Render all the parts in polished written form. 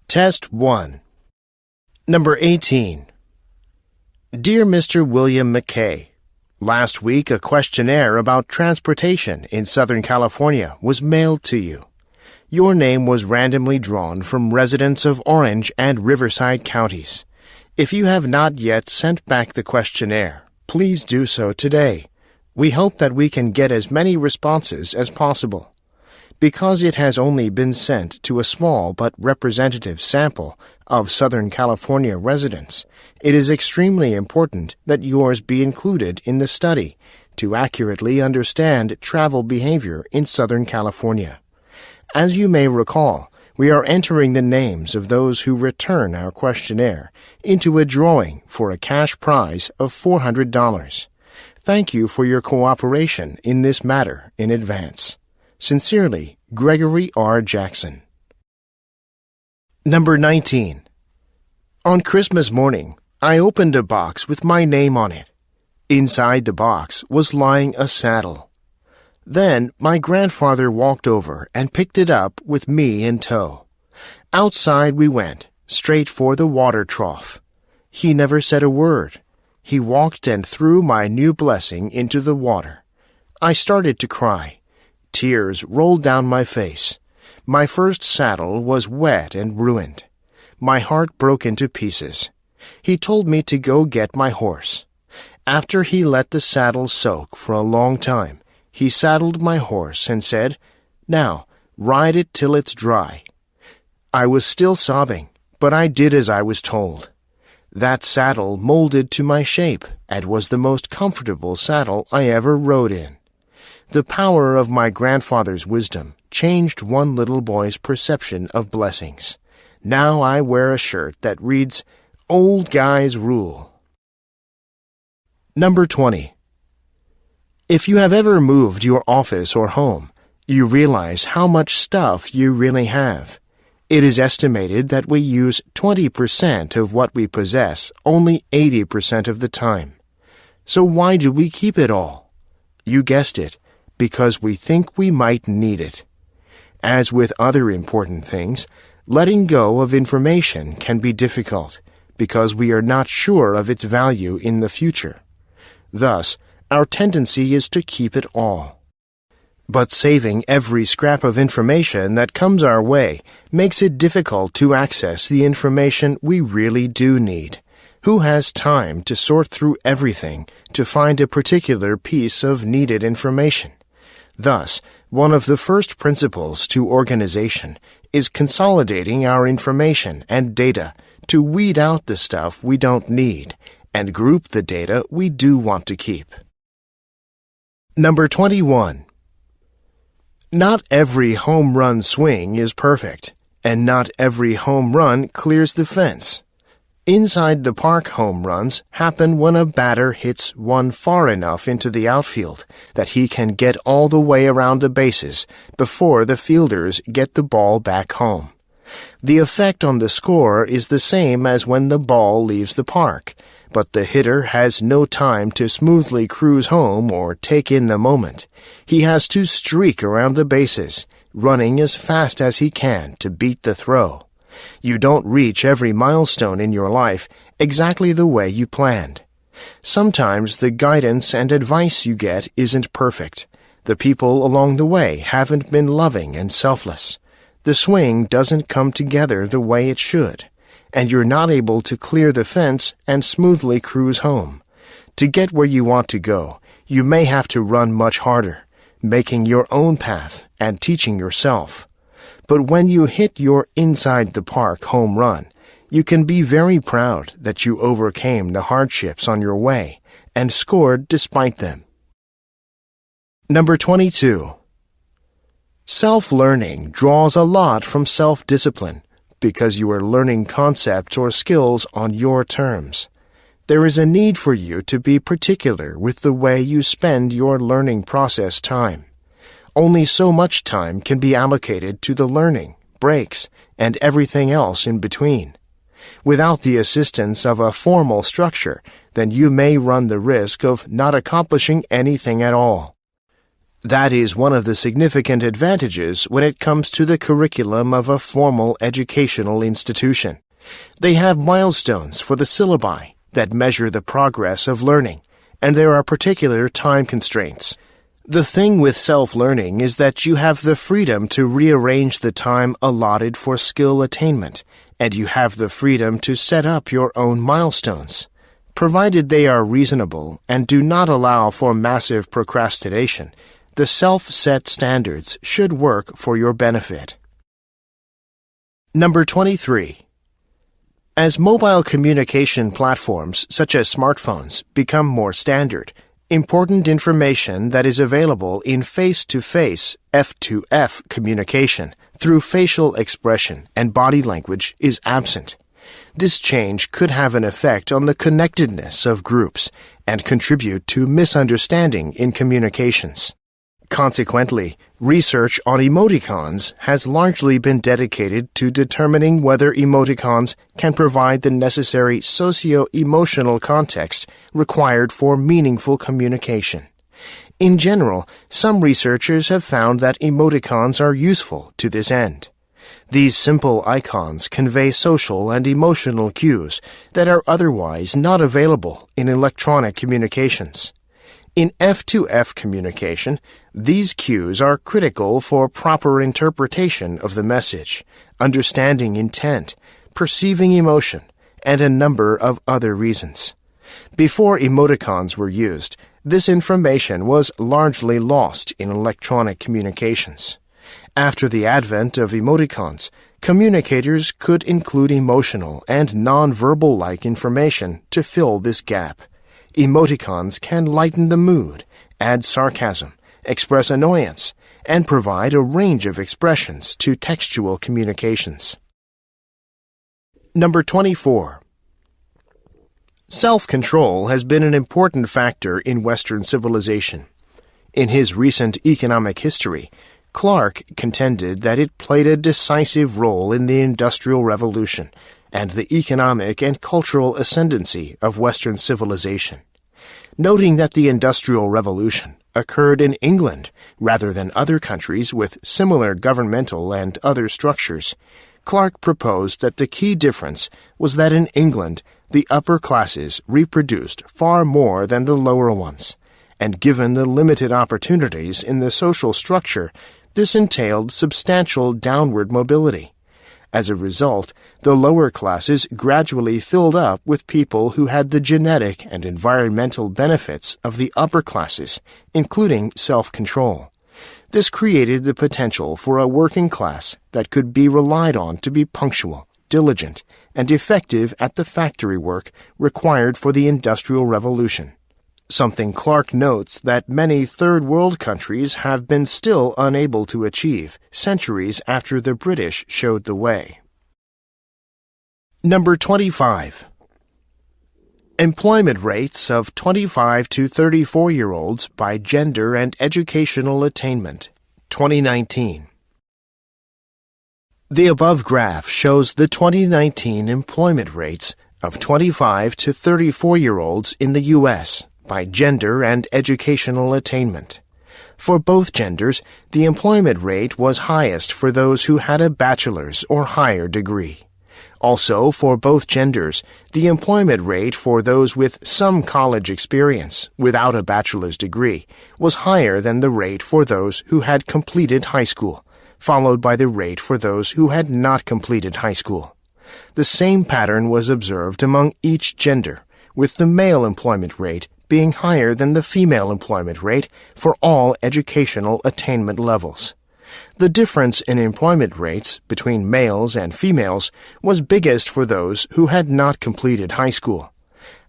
Test 1. Number 18. Dear Mr. William McKay, last week a questionnaire about transportation in Southern California was mailed to you. Your name was randomly drawn from residents of Orange and Riverside counties. If you have not yet sent back the questionnaire, please do so today. We hope that we can get as many responses as possible. Because it has only been sent to a small but representative sample of Southern California residents, it is extremely important that yours be included in the study to accurately understand travel behavior in Southern California. As you may recall, we are entering the names of those who return our questionnaire into a drawing for a cash prize of $400. Thank you for your cooperation in this matter in advance. Sincerely, Gregory R. Jackson. Number 19. On Christmas morning, I opened a box with my name on it. Inside the box was lying a saddle. Then my grandfather walked over and picked it up with me in tow. Outside we went, straight for the water trough. He never said a word. He walked and threw my new blessing into the water. I started to cry. Tears rolled down my face. My first saddle was wet and ruined. My heart broke into pieces. He told me to go get my horse. After he let the saddle soak for a long time, he saddled my horse and said, "Now, ride it till it's dry." I was still sobbing, but I did as I was told. That saddle molded to my shape and was the most comfortable saddle I ever rode in. The power of my grandfather's wisdom changed one little boy's perception of blessings. Now I wear a shirt that reads, "Old Guys Rule." Number 20. If you have ever moved your office or home, you realize how much stuff you really have. It is estimated that we use 20% of what we possess only 80% of the time. So why do we keep it all? You guessed it, because we think we might need it. As with other important things, letting go of information can be difficult because we are not sure of its value in the future. Thus, our tendency is to keep it all. But saving every scrap of information that comes our way makes it difficult to access the information we really do need. Who has time to sort through everything to find a particular piece of needed information? Thus, one of the first principles to organization is consolidating our information and data to weed out the stuff we don't need and group the data we do want to keep. Number 21. Not every home run swing is perfect, and not every home run clears the fence. Inside the park home runs happen when a batter hits one far enough into the outfield that he can get all the way around the bases before the fielders get the ball back home. The effect on the score is the same as when the ball leaves the park, but the hitter has no time to smoothly cruise home or take in the moment. He has to streak around the bases, running as fast as he can to beat the throw. You don't reach every milestone in your life exactly the way you planned. Sometimes the guidance and advice you get isn't perfect. The people along the way haven't been loving and selfless. The swing doesn't come together the way it should, and you're not able to clear the fence and smoothly cruise home. To get where you want to go, you may have to run much harder, making your own path and teaching yourself. But when you hit your inside-the-park home run, you can be very proud that you overcame the hardships on your way and scored despite them. Number 22. Self-learning draws a lot from self-discipline because you are learning concepts or skills on your terms. There is a need for you to be particular with the way you spend your learning process time. Only so much time can be allocated to the learning, breaks, and everything else in between. Without the assistance of a formal structure, then you may run the risk of not accomplishing anything at all. That is one of the significant advantages when it comes to the curriculum of a formal educational institution. They have milestones for the syllabi that measure the progress of learning, and there are particular time constraints. The thing with self-learning is that you have the freedom to rearrange the time allotted for skill attainment, and you have the freedom to set up your own milestones. Provided they are reasonable and do not allow for massive procrastination, the self-set standards should work for your benefit. Number 23. As mobile communication platforms such as smartphones become more standard, important information that is available in face-to-face F2F communication through facial expression and body language is absent. This change could have an effect on the connectedness of groups and contribute to misunderstanding in communications. Consequently, research on emoticons has largely been dedicated to determining whether emoticons can provide the necessary socio-emotional context required for meaningful communication. In general, some researchers have found that emoticons are useful to this end. These simple icons convey social and emotional cues that are otherwise not available in electronic communications. In F2F communication, these cues are critical for proper interpretation of the message, understanding intent, perceiving emotion, and a number of other reasons. Before emoticons were used, this information was largely lost in electronic communications. After the advent of emoticons, communicators could include emotional and non-verbal-like information to fill this gap. Emoticons can lighten the mood, add sarcasm, express annoyance, and provide a range of expressions to textual communications. Number 24. Self-control has been an important factor in Western civilization. In his recent economic history, Clark contended that it played a decisive role in the Industrial Revolution and the economic and cultural ascendancy of Western civilization. Noting that the Industrial Revolution occurred in England rather than other countries with similar governmental and other structures, Clark proposed that the key difference was that in England the upper classes reproduced far more than the lower ones, and given the limited opportunities in the social structure, this entailed substantial downward mobility. As a result, the lower classes gradually filled up with people who had the genetic and environmental benefits of the upper classes, including self-control. This created the potential for a working class that could be relied on to be punctual, diligent, and effective at the factory work required for the Industrial Revolution. Something Clark notes that many Third World countries have been still unable to achieve centuries after the British showed the way. Number 25. Employment rates of 25 to 34-year-olds by gender and educational attainment, 2019. The above graph shows the 2019 employment rates of 25 to 34-year-olds in the U.S. by gender and educational attainment. For both genders, the employment rate was highest for those who had a bachelor's or higher degree. Also, for both genders, the employment rate for those with some college experience without a bachelor's degree was higher than the rate for those who had completed high school, followed by the rate for those who had not completed high school. The same pattern was observed among each gender, with the male employment rate being higher than the female employment rate for all educational attainment levels. The difference in employment rates between males and females was biggest for those who had not completed high school.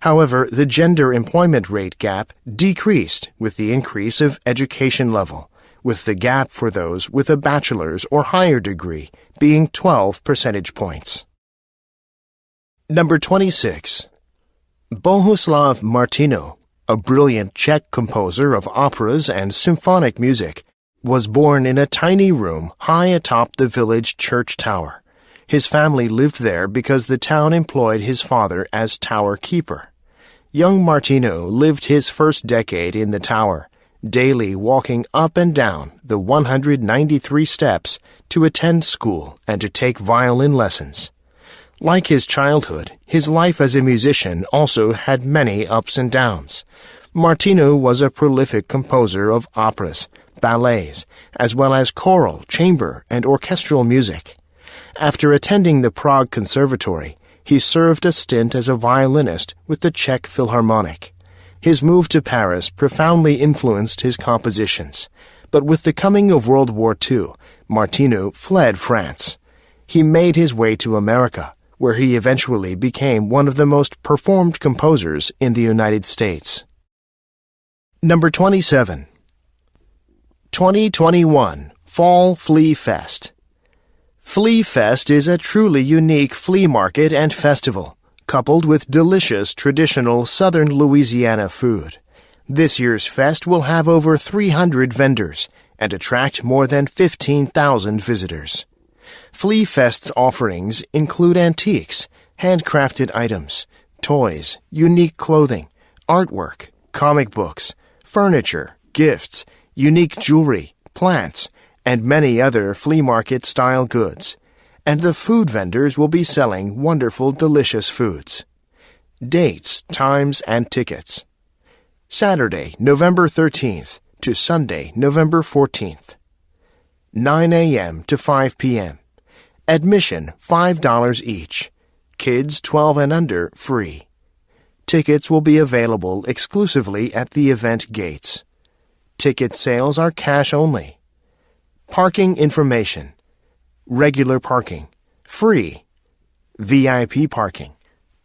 However, the gender employment rate gap decreased with the increase of education level, with the gap for those with a bachelor's or higher degree being 12 percentage points. Number 26. Bohuslav Martinu, a brilliant Czech composer of operas and symphonic music, was born in a tiny room high atop the village church tower. His family lived there because the town employed his father as tower keeper. Young Martinu lived his first decade in the tower, daily walking up and down the 193 steps to attend school and to take violin lessons. Like his childhood, his life as a musician also had many ups and downs. Martinu was a prolific composer of operas, ballets, as well as choral, chamber, and orchestral music. After attending the Prague Conservatory, he served a stint as a violinist with the Czech Philharmonic. His move to Paris profoundly influenced his compositions, but with the coming of World War II, Martinu fled France. He made his way to America, where he eventually became one of the most performed composers in the United States. Number 27. 2021 Fall Flea Fest. Flea Fest is a truly unique flea market and festival, coupled with delicious traditional southern Louisiana food. This year's fest will have over 300 vendors and attract more than 15,000 visitors. Flea Fest's offerings include antiques, handcrafted items, toys, unique clothing, artwork, comic books, furniture, gifts, unique jewelry, plants, and many other flea market-style goods. And the food vendors will be selling wonderful, delicious foods. Dates, times, and tickets. Saturday, November 13th to Sunday, November 14th. 9 a.m. to 5 p.m. Admission $5 each. Kids 12 and under free. Tickets will be available exclusively at the event gates. Ticket sales are cash only. Parking information. Regular parking, free. VIP parking,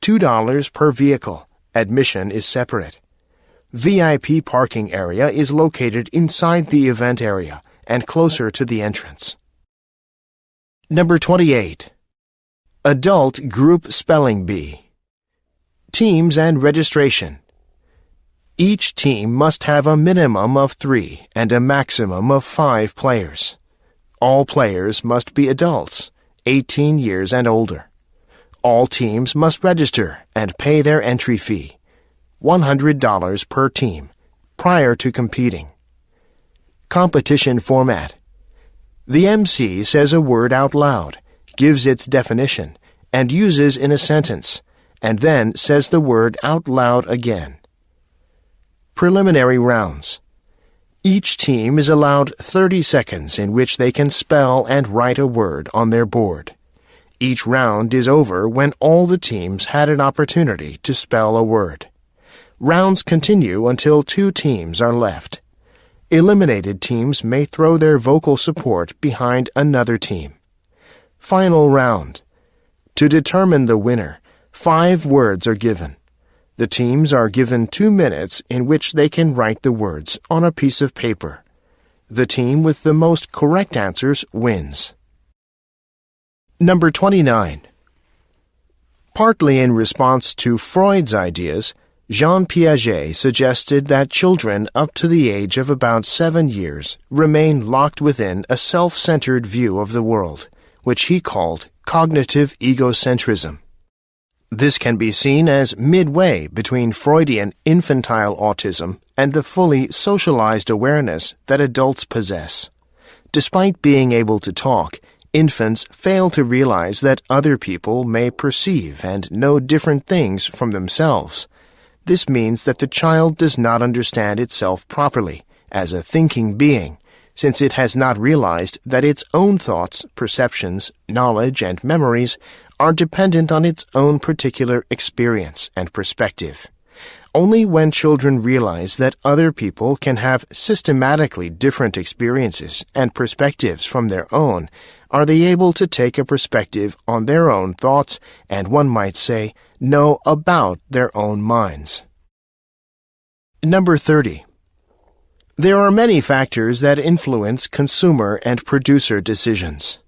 $2 per vehicle. Admission is separate. VIP parking area is located inside the event area and closer to the entrance. Number 28. Adult Group Spelling Bee. Teams and registration. Each team must have a minimum of 3 and a maximum of 5 players. All players must be adults, 18 years and older. All teams must register and pay their entry fee, $100 per team, prior to competing. Competition format. The MC says a word out loud, gives its definition, and uses in a sentence, and then says the word out loud again. Preliminary rounds. Each team is allowed 30 seconds in which they can spell and write a word on their board. Each round is over when all the teams had an opportunity to spell a word. Rounds continue until 2 teams are left. Eliminated teams may throw their vocal support behind another team. Final round. To determine the winner, 5 words are given. The teams are given 2 minutes in which they can write the words on a piece of paper. The team with the most correct answers wins. Number 29. Partly in response to Freud's ideas, Jean Piaget suggested that children up to the age of about 7 years remain locked within a self-centered view of the world, which he called cognitive egocentrism. This can be seen as midway between Freudian infantile autism and the fully socialized awareness that adults possess. Despite being able to talk, infants fail to realize that other people may perceive and know different things from themselves. This means that the child does not understand itself properly as a thinking being, since it has not realized that its own thoughts, perceptions, knowledge, and memories are dependent on its own particular experience and perspective. Only when children realize that other people can have systematically different experiences and perspectives from their own are they able to take a perspective on their own thoughts and, one might say, know about their own minds. Number 30. There are many factors that influence consumer and producer decisions.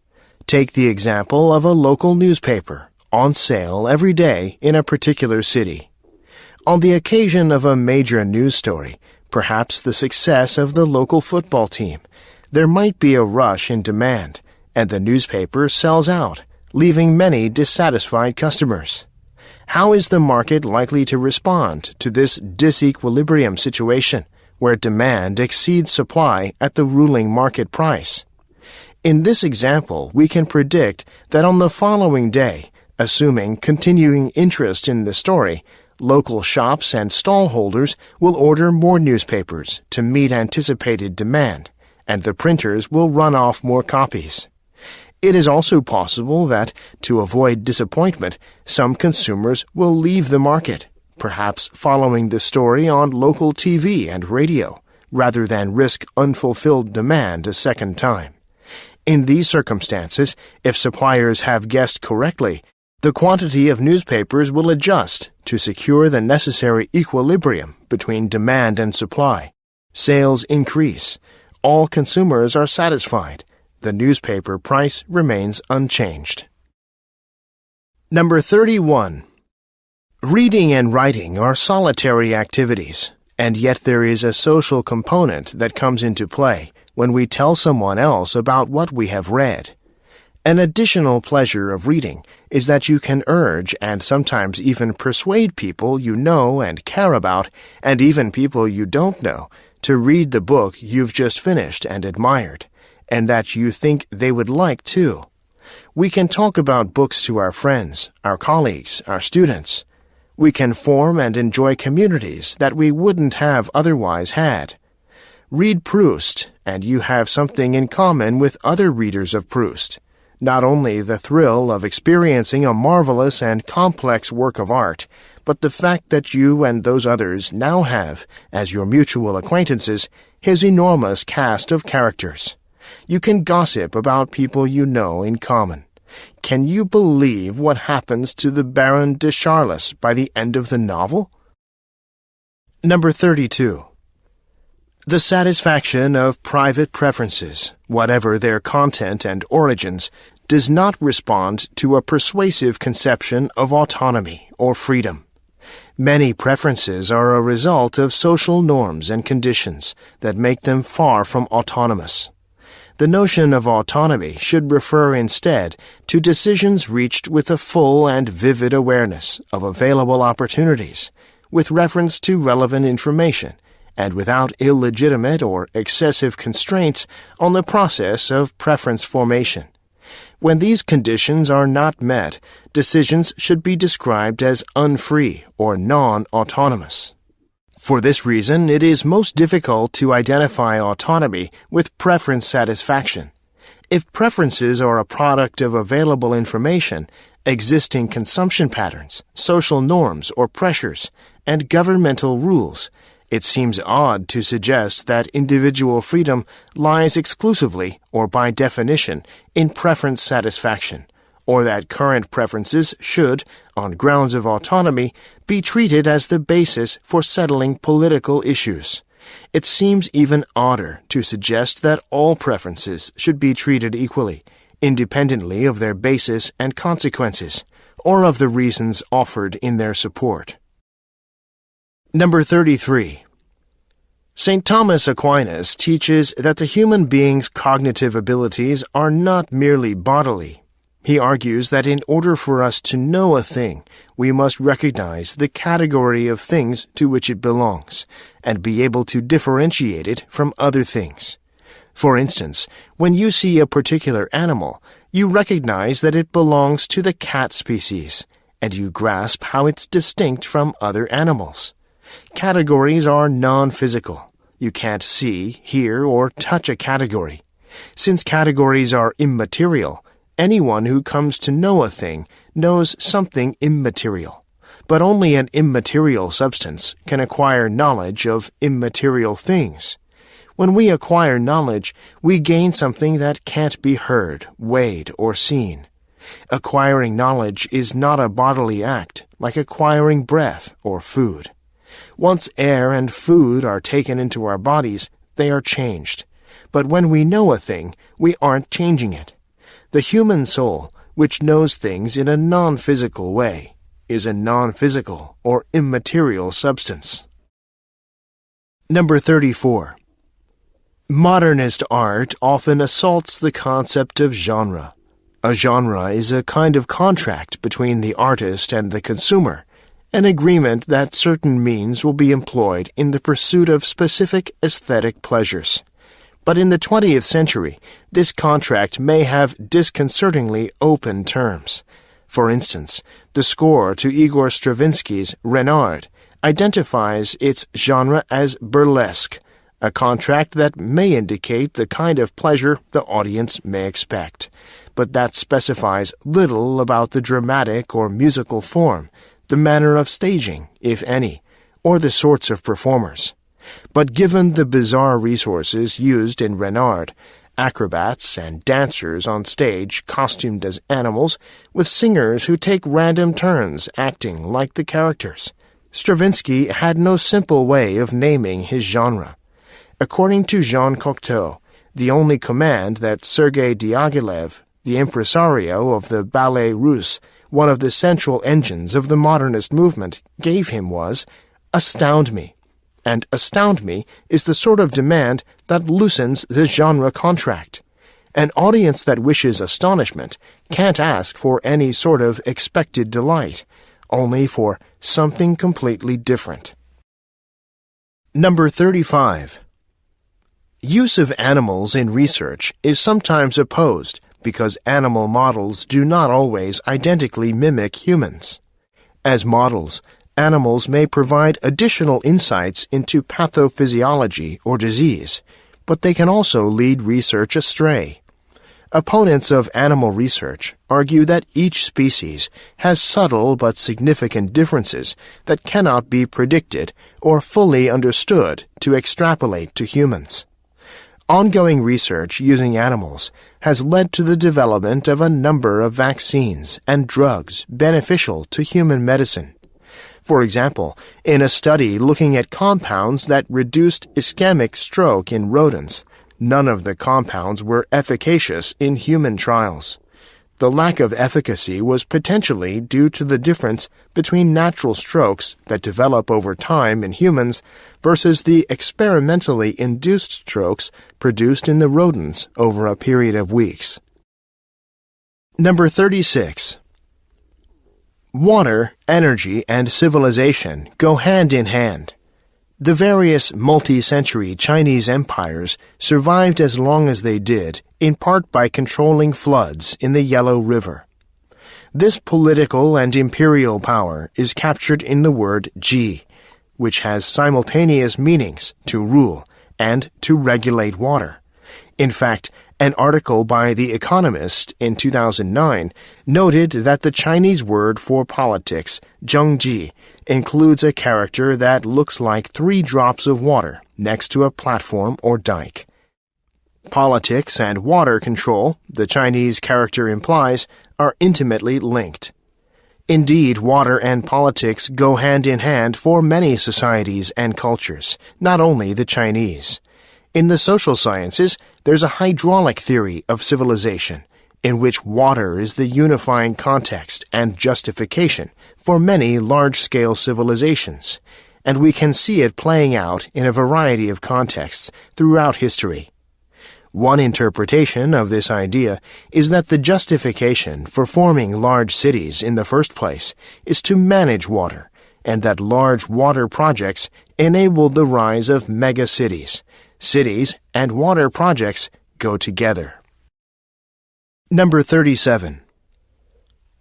Take the example of a local newspaper, on sale every day in a particular city. On the occasion of a major news story, perhaps the success of the local football team, there might be a rush in demand, and the newspaper sells out, leaving many dissatisfied customers. How is the market likely to respond to this disequilibrium situation where demand exceeds supply at the ruling market price. In this example, we can predict that on the following day, assuming continuing interest in the story, local shops and stallholders will order more newspapers to meet anticipated demand, and the printers will run off more copies. It is also possible that, to avoid disappointment, some consumers will leave the market, perhaps following the story on local TV and radio, rather than risk unfulfilled demand a second time. In these circumstances, if suppliers have guessed correctly, the quantity of newspapers will adjust to secure the necessary equilibrium between demand and supply. Sales increase. All consumers are satisfied. The newspaper price remains unchanged. Number 31. Reading and writing are solitary activities, and yet there is a social component that comes into play when we tell someone else about what we have read. An additional pleasure of reading is that you can urge and sometimes even persuade people you know and care about, and even people you don't know, to read the book you've just finished and admired, and that you think they would like too. We can talk about books to our friends, our colleagues, our students. We can form and enjoy communities that we wouldn't have otherwise had. Read Proust, and you have something in common with other readers of Proust. Not only the thrill of experiencing a marvelous and complex work of art, but the fact that you and those others now have, as your mutual acquaintances, his enormous cast of characters. You can gossip about people you know in common. Can you believe what happens to the Baron de Charlus by the end of the novel? Number 32. The satisfaction of private preferences, whatever their content and origins, does not respond to a persuasive conception of autonomy or freedom. Many preferences are a result of social norms and conditions that make them far from autonomous. The notion of autonomy should refer instead to decisions reached with a full and vivid awareness of available opportunities, with reference to relevant information, and without illegitimate or excessive constraints on the process of preference formation. When these conditions are not met, decisions should be described as unfree or non-autonomous. For this reason, it is most difficult to identify autonomy with preference satisfaction. If preferences are a product of available information, existing consumption patterns, social norms or pressures, and governmental rules, it seems odd to suggest that individual freedom lies exclusively, or by definition, in preference satisfaction, or that current preferences should, on grounds of autonomy, be treated as the basis for settling political issues. It seems even odder to suggest that all preferences should be treated equally, independently of their basis and consequences, or of the reasons offered in their support. Number 33. St. Thomas Aquinas teaches that the human being's cognitive abilities are not merely bodily. He argues that in order for us to know a thing, we must recognize the category of things to which it belongs, and be able to differentiate it from other things. For instance, when you see a particular animal, you recognize that it belongs to the cat species, and you grasp how it's distinct from other animals. Categories are non-physical. You can't see, hear, or touch a category. Since categories are immaterial, anyone who comes to know a thing knows something immaterial. But only an immaterial substance can acquire knowledge of immaterial things. When we acquire knowledge, we gain something that can't be heard, weighed, or seen. Acquiring knowledge is not a bodily act, like acquiring breath or food. Once air and food are taken into our bodies, they are changed. But when we know a thing, we aren't changing it. The human soul, which knows things in a non-physical way, is a non-physical or immaterial substance. Number 34. Modernist art often assaults the concept of genre. A genre is a kind of contract between the artist and the consumer, an agreement that certain means will be employed in the pursuit of specific aesthetic pleasures. But in the 20th century, this contract may have disconcertingly open terms. For instance, the score to Igor Stravinsky's Renard identifies its genre as burlesque, a contract that may indicate the kind of pleasure the audience may expect, but that specifies little about the dramatic or musical form, the manner of staging, if any, or the sorts of performers. But given the bizarre resources used in Renard, acrobats and dancers on stage costumed as animals, with singers who take random turns acting like the characters, Stravinsky had no simple way of naming his genre. According to Jean Cocteau, the only command that Sergei Diaghilev, the impresario of the Ballet Russe, one of the central engines of the modernist movement, gave him was, "Astound me." And astound me is the sort of demand that loosens the genre contract. An audience that wishes astonishment can't ask for any sort of expected delight, only for something completely different. Number 35. Use of animals in research is sometimes opposed because animal models do not always identically mimic humans. As models, animals may provide additional insights into pathophysiology or disease, but they can also lead research astray. Opponents of animal research argue that each species has subtle but significant differences that cannot be predicted or fully understood to extrapolate to humans. Ongoing research using animals has led to the development of a number of vaccines and drugs beneficial to human medicine. For example, in a study looking at compounds that reduced ischemic stroke in rodents, none of the compounds were efficacious in human trials. The lack of efficacy was potentially due to the difference between natural strokes that develop over time in humans versus the experimentally induced strokes produced in the rodents over a period of weeks. Number 36. Water, energy, and civilization go hand in hand. The various multi-century Chinese empires survived as long as they did, in part by controlling floods in the Yellow River. This political and imperial power is captured in the word ji, which has simultaneous meanings to rule and to regulate water. In fact, an article by The Economist in 2009 noted that the Chinese word for politics, zhengji, includes a character that looks like 3 drops of water next to a platform or dike. Politics and water control, the Chinese character implies, are intimately linked. Indeed, water and politics go hand in hand for many societies and cultures, not only the Chinese. In the social sciences, there's a hydraulic theory of civilization, in which water is the unifying context and justification for many large-scale civilizations, and we can see it playing out in a variety of contexts throughout history. One interpretation of this idea is that the justification for forming large cities in the first place is to manage water, and that large water projects enabled the rise of megacities. Cities and water projects go together. Number 37.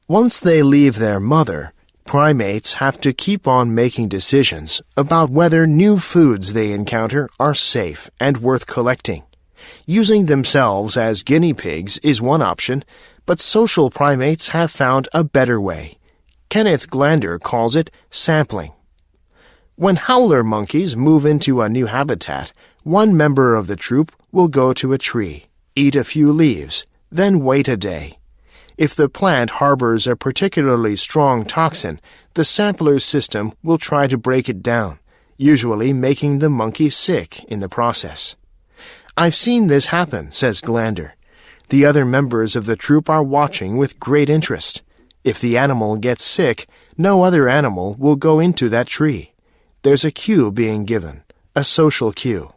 Once they leave their mother, primates have to keep on making decisions about whether new foods they encounter are safe and worth collecting. Using themselves as guinea pigs is one option, but social primates have found a better way. Kenneth Glander calls it sampling. When howler monkeys move into a new habitat, one member of the troop will go to a tree, eat a few leaves, then wait a day. If the plant harbors a particularly strong toxin, the sampler's system will try to break it down, usually making the monkey sick in the process. "I've seen this happen," says Glander. The other members of the troop are watching with great interest. If the animal gets sick, no other animal will go into that tree. There's a cue being given, a social cue.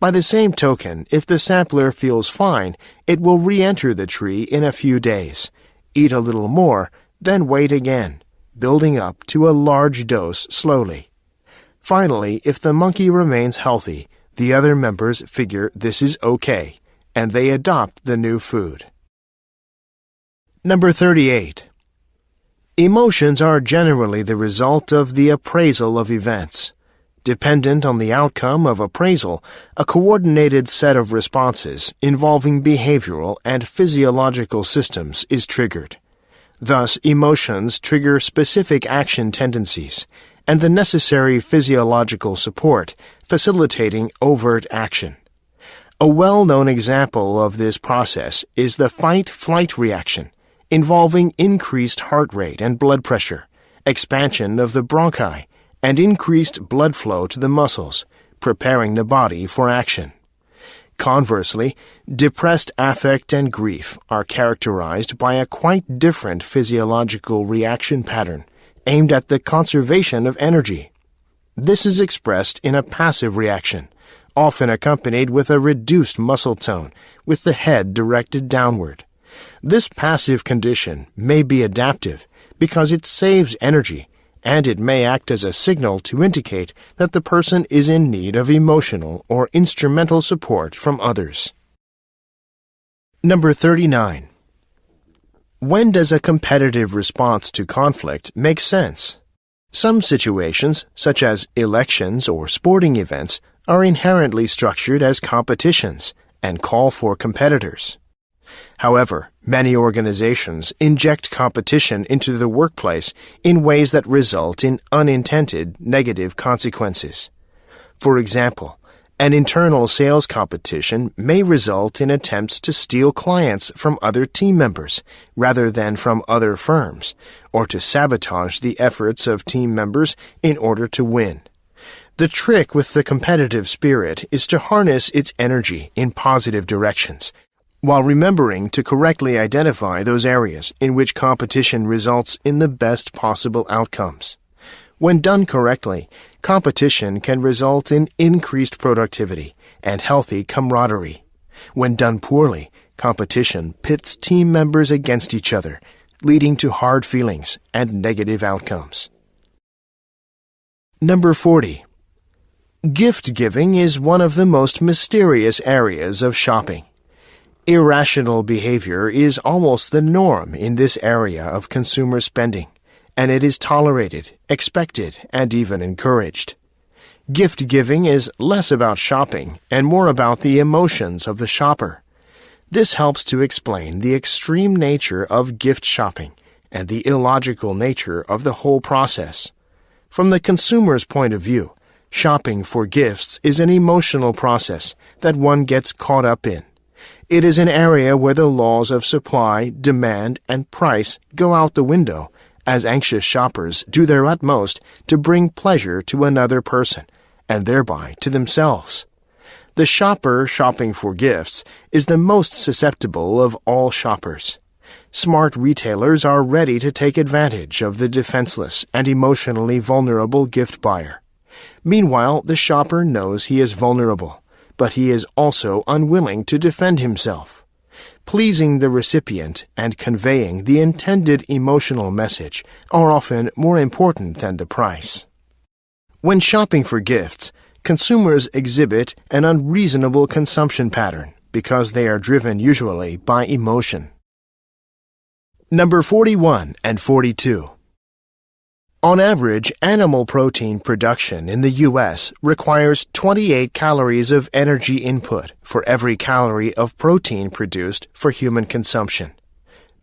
By the same token, if the sampler feels fine, it will re-enter the tree in a few days, eat a little more, then wait again. building up to a large dose slowly. Finally, if the monkey remains healthy, the other members figure this is okay, and they adopt the new food. Number 38. Emotions are generally the result of the appraisal of events. Dependent on the outcome of appraisal, a coordinated set of responses involving behavioral and physiological systems is triggered. Thus, emotions trigger specific action tendencies and the necessary physiological support, facilitating overt action. A well-known example of this process is the fight-flight reaction, involving increased heart rate and blood pressure, expansion of the bronchi, and increased blood flow to the muscles, preparing the body for action. Conversely, depressed affect and grief are characterized by a quite different physiological reaction pattern aimed at the conservation of energy. This is expressed in a passive reaction, often accompanied with a reduced muscle tone, with the head directed downward. This passive condition may be adaptive because it saves energy, and it may act as a signal to indicate that the person is in need of emotional or instrumental support from others. Number 39. When does a competitive response to conflict make sense? Some situations, such as elections or sporting events, are inherently structured as competitions and call for competitors. However, many organizations inject competition into the workplace in ways that result in unintended negative consequences. For example, an internal sales competition may result in attempts to steal clients from other team members rather than from other firms, or to sabotage the efforts of team members in order to win. The trick with the competitive spirit is to harness its energy in positive directions, while remembering to correctly identify those areas in which competition results in the best possible outcomes. When done correctly, competition can result in increased productivity and healthy camaraderie. When done poorly, competition pits team members against each other, leading to hard feelings and negative outcomes. Number 40. Gift giving is one of the most mysterious areas of shopping. Irrational behavior is almost the norm in this area of consumer spending, and it is tolerated, expected, and even encouraged. Gift giving is less about shopping and more about the emotions of the shopper. This helps to explain the extreme nature of gift shopping and the illogical nature of the whole process. From the consumer's point of view, shopping for gifts is an emotional process that one gets caught up in. It is an area where the laws of supply, demand, and price go out the window, as anxious shoppers do their utmost to bring pleasure to another person, and thereby to themselves. The shopper shopping for gifts is the most susceptible of all shoppers. Smart retailers are ready to take advantage of the defenseless and emotionally vulnerable gift buyer. Meanwhile, the shopper knows he is vulnerable, but he is also unwilling to defend himself. Pleasing the recipient and conveying the intended emotional message are often more important than the price. When shopping for gifts, consumers exhibit an unreasonable consumption pattern because they are driven usually by emotion. Number 41 and 42. On average, animal protein production in the U.S. requires 28 calories of energy input for every calorie of protein produced for human consumption.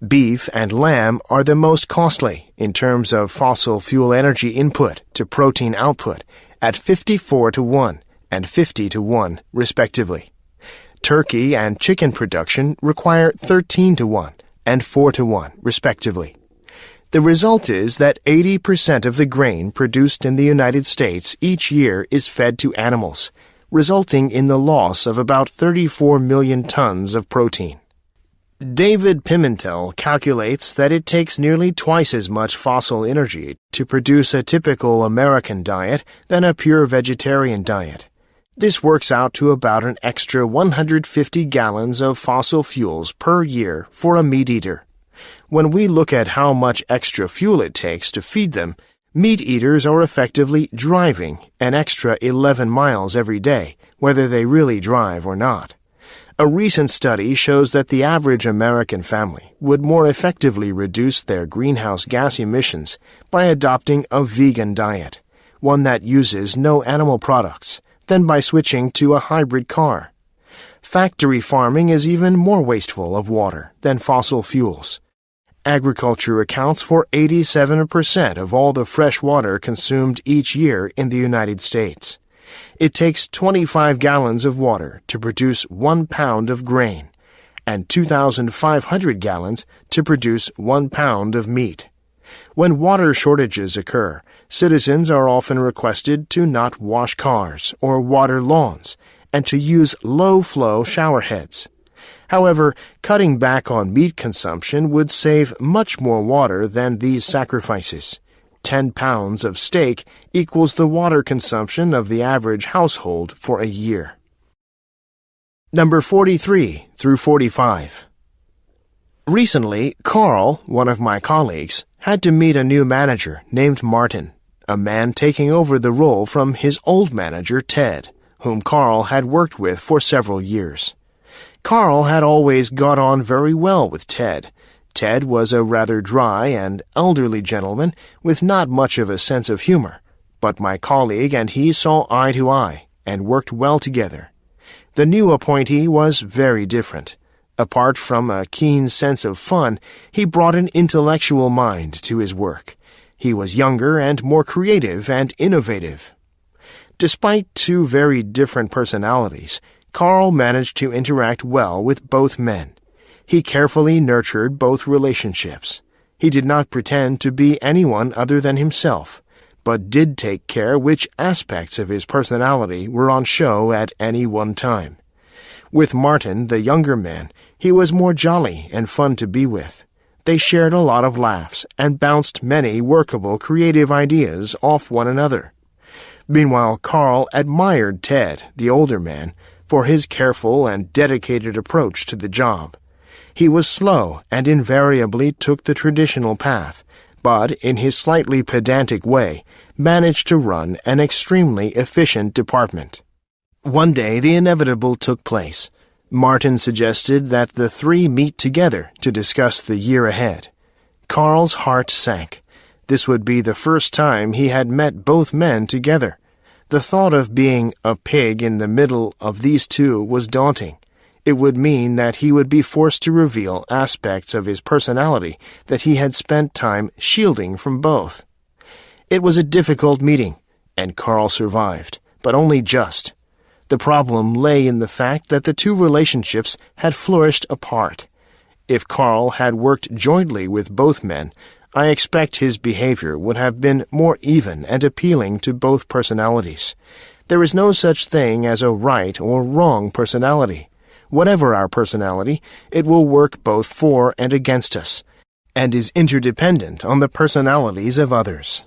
Beef and lamb are the most costly in terms of fossil fuel energy input to protein output at 54 to 1 and 50 to 1, respectively. Turkey and chicken production require 13 to 1 and 4 to 1, respectively. The result is that 80% of the grain produced in the United States each year is fed to animals, resulting in the loss of about 34 million tons of protein. David Pimentel calculates that it takes nearly twice as much fossil energy to produce a typical American diet than a pure vegetarian diet. This works out to about an extra 150 gallons of fossil fuels per year for a meat eater. When we look at how much extra fuel it takes to feed them, meat eaters are effectively driving an extra 11 miles every day, whether they really drive or not. A recent study shows that the average American family would more effectively reduce their greenhouse gas emissions by adopting a vegan diet, one that uses no animal products, than by switching to a hybrid car. Factory farming is even more wasteful of water than fossil fuels. Agriculture accounts for 87% of all the fresh water consumed each year in the United States. It takes 25 gallons of water to produce 1 pound of grain, and 2,500 gallons to produce 1 pound of meat. When water shortages occur, citizens are often requested to not wash cars or water lawns, and to use low-flow showerheads. However, cutting back on meat consumption would save much more water than these sacrifices. 10 pounds of steak equals the water consumption of the average household for a year. Number 43 through 45. Recently, Carl, one of my colleagues, had to meet a new manager named Martin, a man taking over the role from his old manager, Ted, whom Carl had worked with for several years. Carl had always got on very well with Ted. Ted was a rather dry and elderly gentleman with not much of a sense of humor, but my colleague and he saw eye to eye and worked well together. The new appointee was very different. Apart from a keen sense of fun, he brought an intellectual mind to his work. He was younger and more creative and innovative. Despite two very different personalities, Carl managed to interact well with both men. He carefully nurtured both relationships. He did not pretend to be anyone other than himself, but did take care which aspects of his personality were on show at any one time. With Martin, the younger man, he was more jolly and fun to be with. They shared a lot of laughs and bounced many workable, creative ideas off one another. Meanwhile, Carl admired Ted, the older man, for his careful and dedicated approach to the job. He was slow and invariably took the traditional path, but in his slightly pedantic way managed to run an extremely efficient department. One day the inevitable took place. Martin suggested that the three meet together to discuss the year ahead. Carl's heart sank. This would be the first time he had met both men together. The thought of being a pig in the middle of these two was daunting. It would mean that he would be forced to reveal aspects of his personality that he had spent time shielding from both. It was a difficult meeting, and Carl survived, but only just. The problem lay in the fact that the two relationships had flourished apart. If Carl had worked jointly with both men, I expect his behavior would have been more even and appealing to both personalities. There is no such thing as a right or wrong personality. Whatever our personality, it will work both for and against us, and is interdependent on the personalities of others.